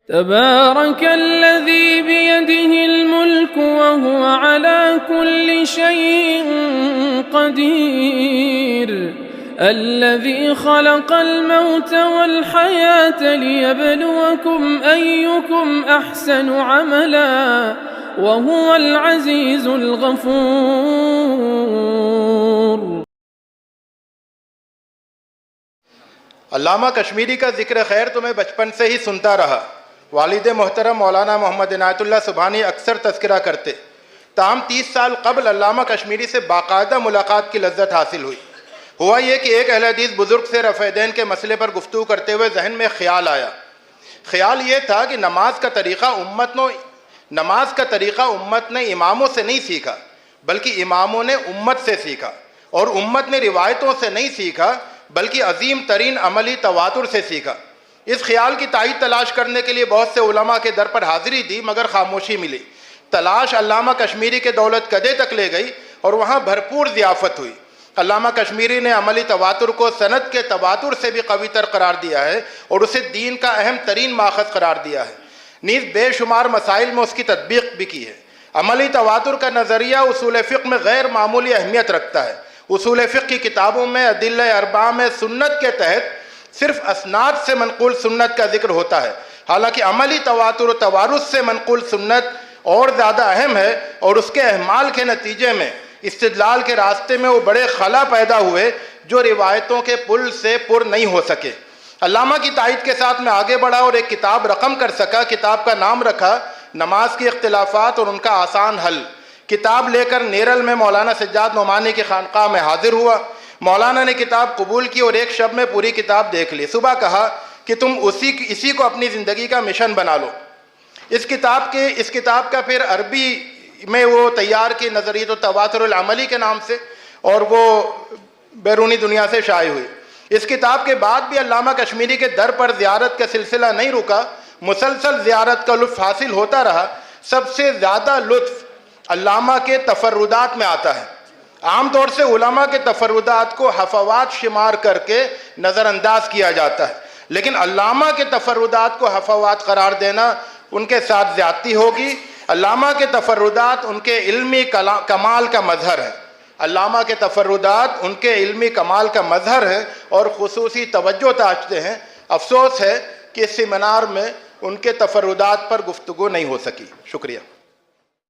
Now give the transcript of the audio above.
تبارك الذي بيده الملك وهو على كل شيء قدير الذي خلق الموت والحياة ليبلوكم أيكم أحسن عملا وهو العزيز الغفور۔ علامہ کشمیری کا ذکر خیر تو میں بچپن سے ہی سنتا رہا۔ والد محترم مولانا محمد عنایت اللہ سبحانی اکثر تذکرہ کرتے، تاہم 30 سال قبل علامہ کشمیری سے باقاعدہ ملاقات کی لذت حاصل ہوئی۔ ہوا یہ کہ ایک اہل حدیث بزرگ سے رفع دین کے مسئلے پر گفتگو کرتے ہوئے ذہن میں خیال آیا۔ خیال یہ تھا کہ نماز کا طریقہ امت نے اماموں سے نہیں سیکھا، بلکہ اماموں نے امت سے سیکھا، اور امت نے روایتوں سے نہیں سیکھا بلکہ عظیم ترین عملی تواتر سے سیکھا۔ اس خیال کی تائید تلاش کرنے کے لیے بہت سے علماء کے در پر حاضری دی، مگر خاموشی ملی۔ تلاش علامہ کشمیری کے دولت کدے تک لے گئی اور وہاں بھرپور ضیافت ہوئی۔ علامہ کشمیری نے عملی تواتر کو سند کے تواتر سے بھی قوی تر قرار دیا ہے اور اسے دین کا اہم ترین ماخذ قرار دیا ہے، نیز بے شمار مسائل میں اس کی تطبیق بھی کی ہے۔ عملی تواتر کا نظریہ اصول فقہ میں غیر معمولی اہمیت رکھتا ہے۔ اصول فقہ کی کتابوں میں ادلہ اربعہ میں سنت کے تحت صرف اسناد سے منقول سنت کا ذکر ہوتا ہے، حالانکہ عملی تواتر و توارث سے منقول سنت اور زیادہ اہم ہے، اور اس کے اہمال کے نتیجے میں استدلال کے راستے میں وہ بڑے خلا پیدا ہوئے جو روایتوں کے پل سے پر نہیں ہو سکے۔ علامہ کی تائید کے ساتھ میں آگے بڑھا اور ایک کتاب رقم کر سکا۔ کتاب کا نام رکھا نماز کے اختلافات اور ان کا آسان حل۔ کتاب لے کر نیرل میں مولانا سجاد نعمانی کی خانقاہ میں حاضر ہوا۔ مولانا نے کتاب قبول کی اور ایک شب میں پوری کتاب دیکھ لی۔ صبح کہا کہ تم اسی کو اپنی زندگی کا مشن بنا لو۔ اس کتاب کا پھر عربی میں وہ تیار کی نظریۃ التواتر العملی کے نام سے، اور وہ بیرونی دنیا سے شائع ہوئی۔ اس کتاب کے بعد بھی علامہ کشمیری کے در پر زیارت کا سلسلہ نہیں رکا، مسلسل زیارت کا لطف حاصل ہوتا رہا۔ سب سے زیادہ لطف علامہ کے تفردات میں آتا ہے۔ عام طور سے علماء کے تفردات کو حفوات شمار کر کے نظر انداز کیا جاتا ہے، لیکن علامہ کے تفردات کو حفوات قرار دینا ان کے ساتھ زیادتی ہوگی۔ علامہ کے تفردات ان کے علمی کمال کا مظہر ہے۔ علامہ کے تفردات ان کے علمی کمال کا مظہر ہے اور خصوصی توجہ تاجتے ہیں۔ افسوس ہے کہ اس سیمینار میں ان کے تفردات پر گفتگو نہیں ہو سکی۔ شکریہ۔